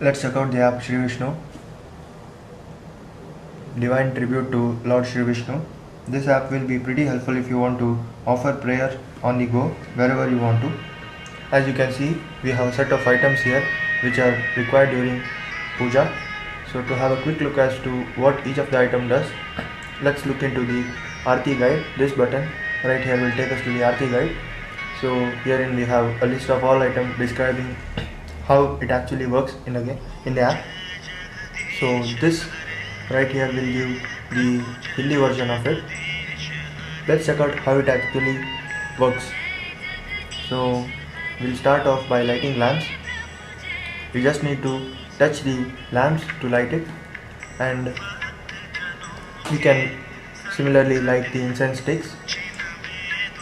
Let's check out the app Sri Vishnu, Divine Tribute to Lord Sri Vishnu. This app will be pretty helpful if you want to offer prayer on the go wherever you want to. As you can see, we have a set of items here which are required during puja. So to have a quick look as to what each of the item does, let's look into the Aarti guide. This button right here will take us to the Aarti guide. So herein we have a list of all items describing how it actually works in the app. So this right here will give the Hindi version of it. Let's check out how it actually works. So we'll start off by lighting lamps. We just need to touch the lamps to light it, and we can similarly light the incense sticks.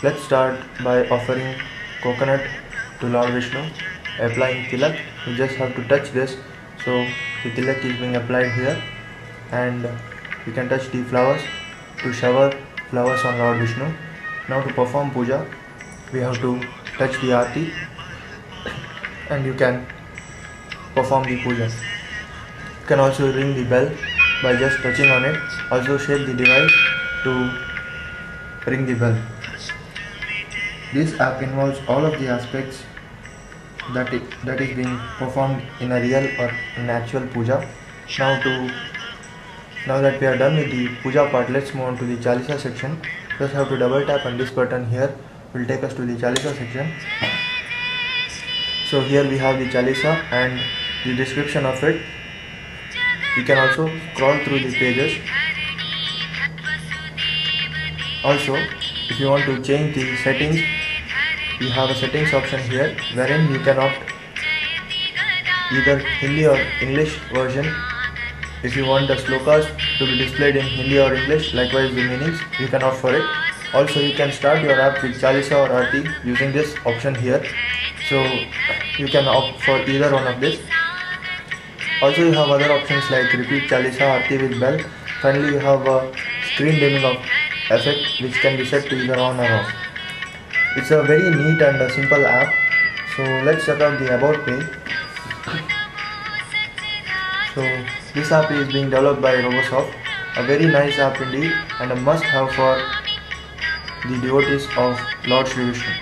Let's start by offering coconut to Lord Vishnu, applying tilak. You just have to touch this, so the tilak is being applied here, and you can touch the flowers to shower flowers on Lord Vishnu. Now to perform puja, we have to touch the aarti, and you can perform the puja. You can also ring the bell by just touching on it. Also shake the device to ring the bell. This app involves all of the aspects that is being performed in a real or an actual puja. Now that we are done with the puja part, let's move on to the Chalisa section. Just have to double tap on this button here, will take us to the Chalisa section. So here we have the Chalisa and the description of it. You can also scroll through the pages. Also, if you want to change the settings, you have a settings option here wherein you can opt either Hindi or English version. If you want the slokas to be displayed in Hindi or English, likewise the meanings, you can opt for it. Also, you can start your app with Chalisa or Aarti using this option here. So you can opt for either one of this. Also, you have other options like repeat Chalisa, Aarti with bell. Finally, you have a screen dimming of effect which can be set to either on or off. It's a very neat and a simple app. So let's check out the about page. So this app is being developed by Robosoft, a very nice app indeed and a must have for the devotees of Lord Sri Vishnu.